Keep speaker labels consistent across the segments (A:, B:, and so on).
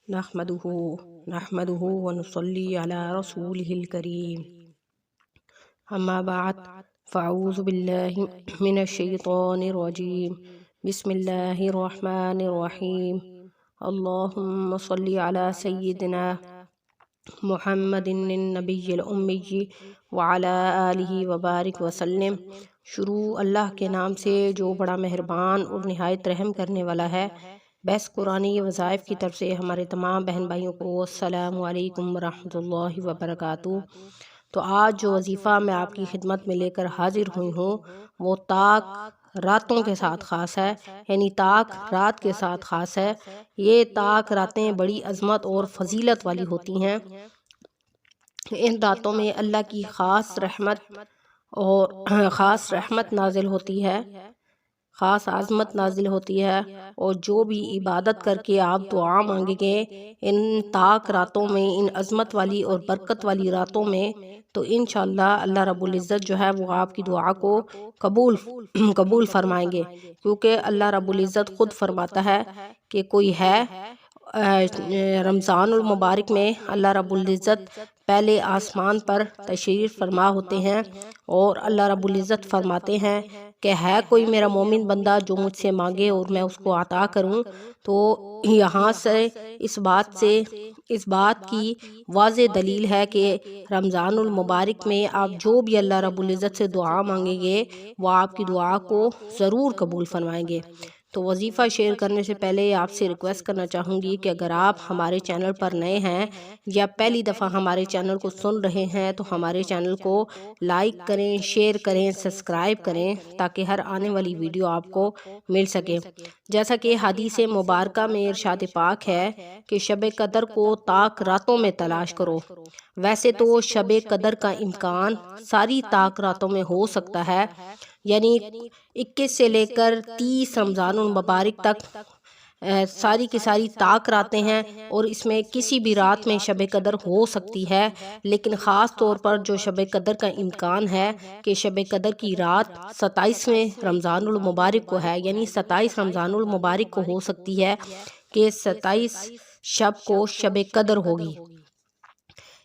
A: نحمده نحمده ونصلي على رسوله الكريم اما بعد فاعوذ بالله من الشيطان الرجيم بسم الله الرحمن الرحيم اللهم صل على سيدنا محمد النبی الأمی وعلى آلہ وبارک وسلم۔ شروع اللہ کے نام سے جو بڑا مہربان اور نہایت رحم کرنے والا ہے۔ بحث قرآنی وظائف کی طرف سے ہمارے تمام بہن بھائیوں کو السلام علیکم ورحمۃ اللہ وبرکاتہ۔ تو آج جو وظیفہ میں آپ کی خدمت میں لے کر حاضر ہوئی ہوں وہ طاق راتوں کے ساتھ خاص ہے، یعنی طاق رات کے ساتھ خاص ہے۔ یہ طاق راتیں بڑی عظمت اور فضیلت والی ہوتی ہیں۔ ان راتوں میں اللہ کی خاص رحمت نازل ہوتی ہے، خاص عظمت نازل ہوتی ہے، اور جو بھی عبادت کر کے آپ دعا مانگیں گے ان طاق راتوں میں، ان عظمت والی اور برکت والی راتوں میں، تو انشاءاللہ اللہ رب العزت جو ہے وہ آپ کی دعا کو قبول فرمائیں گے، کیونکہ اللہ رب العزت خود فرماتا ہے کہ کوئی ہے رمضان المبارک میں اللہ رب العزت پہلے آسمان پر تشریف فرما ہوتے ہیں اور اللہ رب العزت فرماتے ہیں کہ ہے کوئی میرا مومن بندہ جو مجھ سے مانگے اور میں اس کو عطا کروں۔ تو یہاں سے اس بات کی واضح دلیل ہے کہ رمضان المبارک میں آپ جو بھی اللہ رب العزت سے دعا مانگیں گے وہ آپ کی دعا کو ضرور قبول فرمائیں گے۔ تو وظیفہ شیئر کرنے سے پہلے آپ سے ریکویسٹ کرنا چاہوں گی کہ اگر آپ ہمارے چینل پر نئے ہیں یا پہلی دفعہ ہمارے چینل کو سن رہے ہیں تو ہمارے چینل کو لائک کریں، شیئر کریں، سبسکرائب کریں تاکہ ہر آنے والی ویڈیو آپ کو مل سکے۔ جیسا کہ حدیث مبارکہ میں ارشاد پاک ہے کہ شب قدر کو طاق راتوں میں تلاش کرو۔ ویسے تو شب قدر کا امکان ساری طاق راتوں میں ہو سکتا ہے، یعنی 21 سے لے کر 30 رمضان المبارک تک ساری کی ساری طاق راتیں ہیں اور اس میں کسی بھی رات میں شب قدر ہو سکتی ہے، لیکن خاص طور پر جو شب قدر کا امکان ہے کہ شب قدر کی رات 27ویں رمضان المبارک کو ہے، یعنی 27 رمضان المبارک کو ہو سکتی ہے کہ 27 شب کو شب قدر ہوگی۔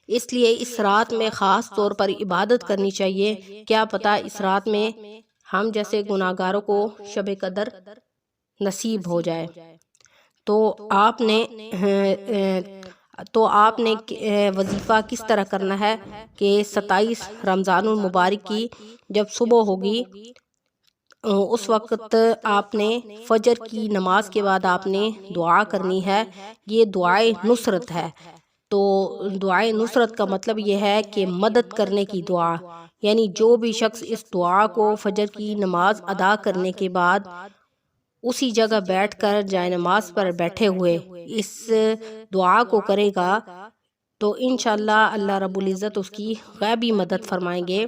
A: اس لیے اس رات میں خاص طور پر عبادت کرنی چاہیے، کیا پتہ اس رات میں ہم جیسے گناہگاروں کو شب قدر نصیب ہو جائے۔ تو آپ نے وظیفہ کس طرح کرنا ہے کہ 27 رمضان المبارک کی جب صبح ہوگی اس وقت آپ نے فجر کی نماز کے بعد آپ نے دعا کرنی ہے۔ یہ دعائے نصرت ہے۔ تو دعائے نصرت کا مطلب یہ ہے کہ مدد کرنے کی دعا، یعنی جو بھی شخص اس دعا کو فجر کی نماز ادا کرنے کے بعد اسی جگہ بیٹھ کر جائے نماز پر بیٹھے ہوئے اس دعا کو کرے گا تو انشاءاللہ اللہ رب العزت اس کی غیبی مدد فرمائیں گے۔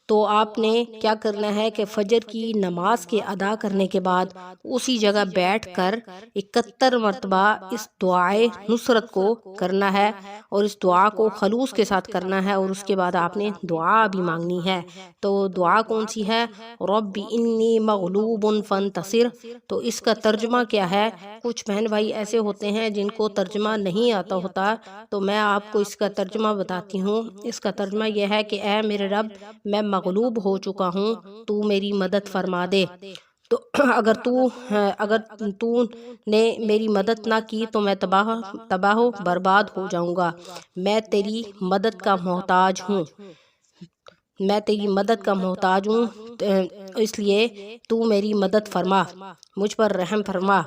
A: تو آپ نے کیا کرنا ہے کہ فجر کی نماز کے ادا کرنے کے بعد اسی جگہ بیٹھ کر 71 مرتبہ اس دعائے نصرت کو کرنا ہے اور اس دعا کو خلوص کے ساتھ کرنا ہے، اور اس کے بعد آپ نے دعا بھی مانگنی ہے۔ تو دعا کون سی ہے؟ رب انی مغلوب فانتصر۔ تو اس کا ترجمہ کیا ہے؟ کچھ بہن بھائی ایسے ہوتے ہیں جن کو ترجمہ نہیں آتا ہوتا، تو میں آپ کو اس کا ترجمہ بتاتی ہوں۔ اس کا ترجمہ یہ ہے کہ اے میرے رب میں مغلوب ہو چکا ہوں، تو میری مدد فرما دے۔ تو اگر تو نے میری مدد نہ کی تو میں تباہ و برباد ہو جاؤں گا۔ میں تیری مدد کا محتاج ہوں، اس لیے تو میری مدد فرما، مجھ پر رحم فرما۔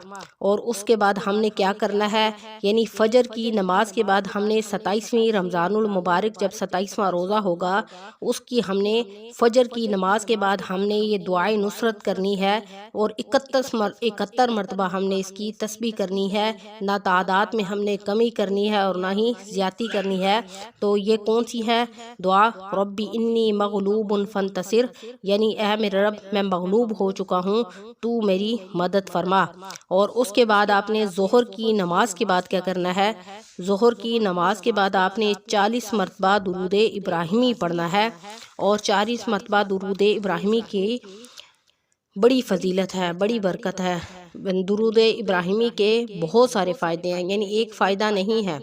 A: اور اس کے بعد ہم نے کیا کرنا ہے؟ یعنی فجر کی نماز کے بعد ہم نے 27ویں رمضان المبارک جب 27واں روزہ ہوگا اس کی ہم نے فجر کی نماز کے بعد ہم نے یہ دعائے نصرت کرنی ہے اور 71 مرتبہ ہم نے اس کی تسبیح کرنی ہے۔ نہ تعداد میں ہم نے کمی کرنی ہے اور نہ ہی زیادتی کرنی ہے۔ تو یہ کون سی ہے دعا؟ ربی انی مغلوب فانتصر، یعنی اے میرے رب میں مغلوب ہو چکا ہوں، تو میری مدد فرما۔ اور اس کے بعد آپ نے ظہر کی نماز کے بعد کیا کرنا ہے؟ ظہر کی نماز کے بعد آپ نے 40 مرتبہ درود ابراہیمی پڑھنا ہے، اور 40 مرتبہ درود ابراہیمی کی بڑی فضیلت ہے، بڑی برکت ہے۔ درود ابراہیمی کے بہت سارے فائدے ہیں، یعنی ایک فائدہ نہیں ہے۔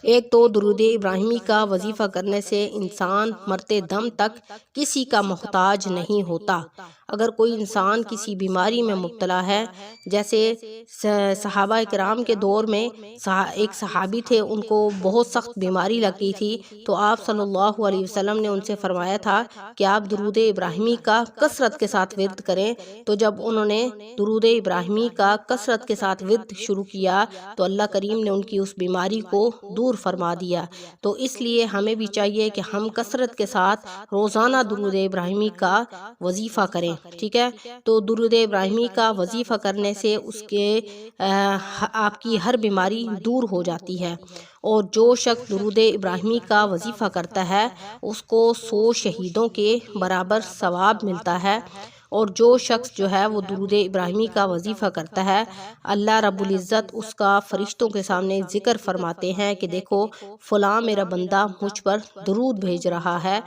A: ایک تو درود ابراہیمی کا وظیفہ کرنے سے انسان مرتے دم تک کسی کا محتاج نہیں ہوتا۔ اگر کوئی انسان کسی بیماری میں مبتلا ہے، جیسے صحابہ کرام کے دور میں ایک صحابی تھے، ان کو بہت سخت بیماری لگی تھی، تو آپ صلی اللہ علیہ وسلم نے ان سے فرمایا تھا کہ آپ درود ابراہیمی کا کثرت کے ساتھ ورد کریں۔ تو جب انہوں نے درود ابراہیمی کا کثرت کے ساتھ ورد شروع کیا تو اللہ کریم نے ان کی اس بیماری کو دور فرما دیا۔ تو اس لیے ہمیں بھی چاہیے کہ ہم کثرت کے ساتھ روزانہ درود ابراہیمی کا وظیفہ کریں، ٹھیک ہے۔ تو درود ابراہیمی کا وظیفہ کرنے سے اس کے آپ کی ہر بیماری دور ہو جاتی ہے، اور جو شخص درود ابراہیمی کا وظیفہ کرتا ہے اس کو 100 شہیدوں کے برابر ثواب ملتا ہے۔ اور جو شخص جو ہے وہ درود ابراہیمی کا وظیفہ کرتا ہے، اللہ رب العزت اس کا فرشتوں کے سامنے ذکر فرماتے ہیں کہ دیکھو فلاں میرا بندہ مجھ پر درود بھیج رہا ہے۔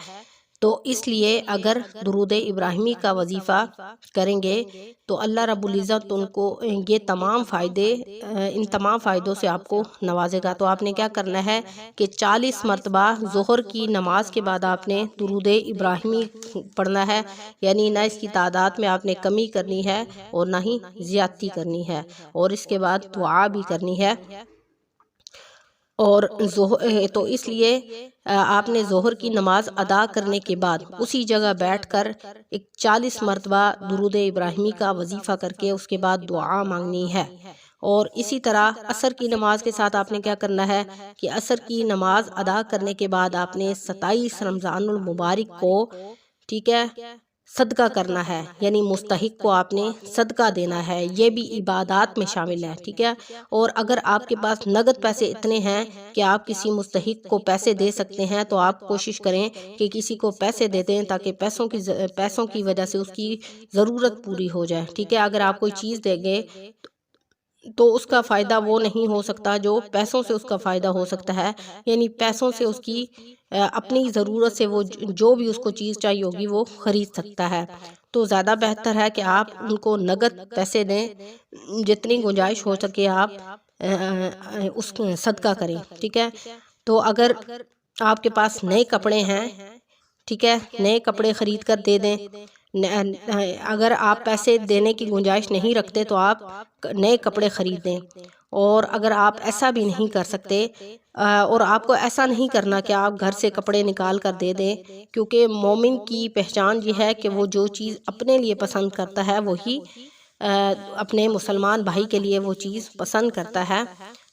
A: تو اس لیے اگر درود ابراہیمی کا وظیفہ کریں گے تو اللہ رب العزت ان کو یہ تمام فائدے، ان تمام فائدوں سے آپ کو نوازے گا۔ تو آپ نے کیا کرنا ہے کہ 40 مرتبہ ظہر کی نماز کے بعد آپ نے درود ابراہیمی پڑھنا ہے، یعنی نہ اس کی تعداد میں آپ نے کمی کرنی ہے اور نہ ہی زیادتی کرنی ہے، اور اس کے بعد دعا بھی کرنی ہے۔ اور تو اس لیے آپ نے ظہر کی نماز ادا کرنے کے بعد اسی جگہ بیٹھ کر 40 مرتبہ درود ابراہیمی کا وظیفہ کر کے اس کے بعد دعا مانگنی ہے۔ اور اسی طرح عصر کی نماز کے ساتھ آپ نے کیا کرنا ہے کہ عصر کی نماز ادا کرنے کے بعد آپ نے 27 رمضان المبارک کو، ٹھیک ہے، صدقہ کرنا ہے، یعنی مستحق کو آپ نے صدقہ دینا ہے، یہ بھی عبادات میں شامل ہے، ٹھیک ہے۔ اور اگر آپ کے پاس نقد پیسے اتنے ہیں کہ آپ کسی مستحق کو پیسے دے سکتے ہیں تو آپ کوشش کریں کہ کسی کو پیسے دے دیں تاکہ پیسوں کی وجہ سے اس کی ضرورت پوری ہو جائے، ٹھیک ہے۔ اگر آپ کوئی چیز دیں گے تو اس کا فائدہ وہ نہیں ہو سکتا جو پیسوں سے اس کا فائدہ ہو سکتا ہے، یعنی پیسوں سے اس کی اپنی ضرورت سے وہ جو بھی اس کو چیز چاہیے ہوگی وہ خرید سکتا ہے۔ تو زیادہ بہتر ہے کہ آپ ان کو نقد پیسے دیں، جتنی گنجائش ہو سکے آپ اس صدقہ کریں، ٹھیک ہے۔ تو اگر آپ کے پاس نئے کپڑے ہیں، ٹھیک ہے، نئے کپڑے خرید کر دے دیں۔ اگر آپ پیسے دینے کی گنجائش نہیں رکھتے تو آپ نئے کپڑے خرید دیں۔ اور اگر آپ ایسا بھی نہیں کر سکتے، اور آپ کو ایسا نہیں کرنا کہ آپ گھر سے کپڑے نکال کر دے دیں، کیونکہ مومن کی پہچان یہ ہے کہ وہ جو چیز اپنے لیے پسند کرتا ہے وہی اپنے مسلمان بھائی کے لیے وہ چیز پسند کرتا ہے۔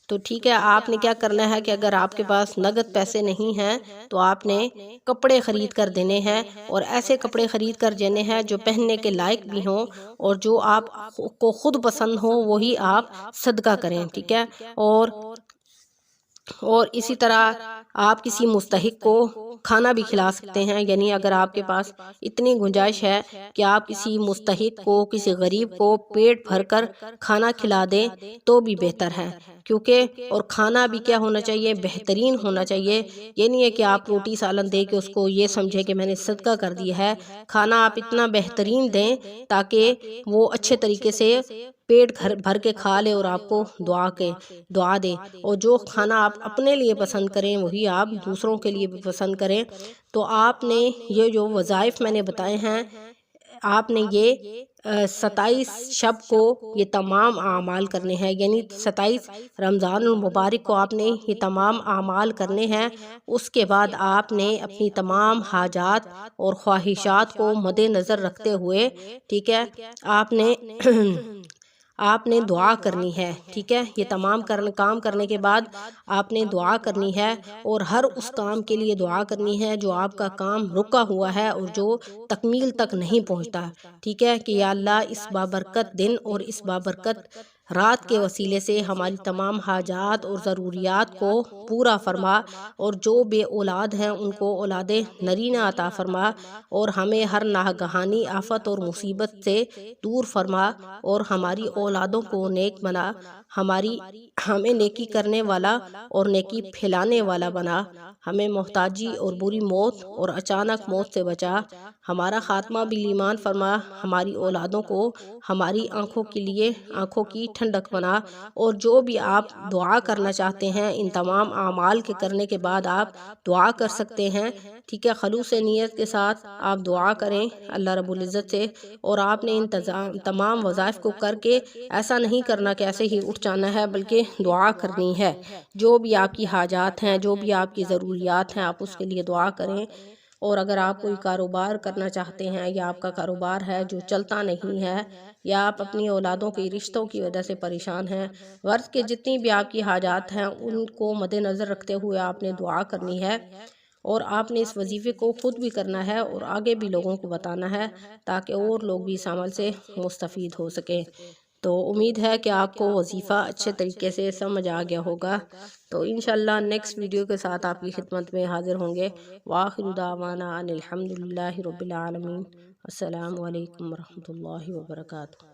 A: تو ٹھیک ہے، آپ نے کیا کرنا ہے کہ اگر آپ کے پاس نقد پیسے نہیں ہیں تو آپ نے کپڑے خرید کر دینے ہیں، اور ایسے کپڑے خرید کر دینے ہیں جو پہننے کے لائق بھی ہوں، اور جو آپ کو خود پسند ہو وہی آپ صدقہ کریں، ٹھیک ہے۔ اور اسی طرح آپ کسی مستحق کو کھانا بھی کھلا سکتے ہیں، یعنی اگر آپ کے پاس اتنی گنجائش ہے کہ آپ کسی مستحق کو، کسی غریب کو پیٹ بھر کر کھانا کھلا دیں تو بھی بہتر ہے، کیونکہ اور کھانا بھی کیا ہونا چاہیے، بہترین ہونا چاہیے۔ یہ نہیں ہے کہ آپ روٹی سالن دے کے اس کو یہ سمجھے کہ میں نے صدقہ کر دیا ہے، کھانا آپ اتنا بہترین دیں تاکہ وہ اچھے طریقے سے پیٹ بھر کے کھا لے اور آپ کو دعا دے۔ اور جو کھانا آپ اپنے لیے پسند کریں وہی آپ دوسروں کے لیے بھی پسند کریں۔ تو آپ نے یہ جو وظائف میں نے بتائے ہیں، آپ نے یہ 27 شب کو یہ تمام اعمال کرنے ہیں، یعنی 27 رمضان المبارک کو آپ نے یہ تمام اعمال کرنے ہیں۔ اس کے بعد آپ نے اپنی تمام حاجات اور خواہشات کو مد نظر رکھتے ہوئے، ٹھیک ہے، آپ نے دعا کرنی ہے، ٹھیک ہے۔ یہ تمام کام کرنے کے بعد آپ نے دعا کرنی ہے، اور ہر اس کام کے لیے دعا کرنی ہے جو آپ کا کام رکا ہوا ہے اور جو تکمیل تک نہیں پہنچتا، ٹھیک ہے، کہ یا اللہ اس بابرکت دن اور اس بابرکت رات کے وسیلے سے ہماری تمام حاجات اور ضروریات کو پورا فرما، اور جو بے اولاد ہیں ان کو اولاد نرینہ عطا فرما، اور ہمیں ہر ناگہانی آفت اور مصیبت سے دور فرما، اور ہماری اولادوں کو نیک بنا، ہمیں نیکی کرنے والا اور نیکی پھیلانے والا بنا، ہمیں محتاجی اور بری موت اور اچانک موت سے بچا، ہمارا خاتمہ بالایمان فرما، ہماری اولادوں کو ہماری آنکھوں کے لیے آنکھوں کی ٹھنڈک بنا۔ اور جو بھی آپ دعا کرنا چاہتے ہیں ان تمام اعمال کے کرنے کے بعد آپ دعا کر سکتے ہیں، ٹھیک ہے، خلوص نیت کے ساتھ آپ دعا کریں اللہ رب العزت سے۔ اور آپ نے ان تمام وظائف کو کر کے ایسا نہیں کرنا کہ ایسے ہی اٹھ جانا ہے، بلکہ دعا کرنی ہے۔ جو بھی آپ کی حاجات ہیں، جو بھی آپ کی ضروریات ہیں، آپ اس کے لیے دعا کریں۔ اور اگر آپ کوئی کاروبار کرنا چاہتے ہیں یا آپ کا کاروبار ہے جو چلتا نہیں ہے، یا آپ اپنی اولادوں کے رشتوں کی وجہ سے پریشان ہیں، غرض کے جتنی بھی آپ کی حاجات ہیں ان کو مد نظر رکھتے ہوئے آپ نے دعا کرنی ہے۔ اور آپ نے اس وظیفے کو خود بھی کرنا ہے اور آگے بھی لوگوں کو بتانا ہے تاکہ اور لوگ بھی اس عمل سے مستفید ہو سکیں۔ تو امید ہے کہ آپ کو وظیفہ اچھے طریقے سے سمجھ آ گیا ہوگا۔ تو انشاءاللہ نیکسٹ ویڈیو کے ساتھ آپ کی خدمت میں حاضر ہوں گے۔ وآخر دعوانا ان الحمدللہ رب العالمین۔ السلام علیکم ورحمۃ اللہ وبرکاتہ۔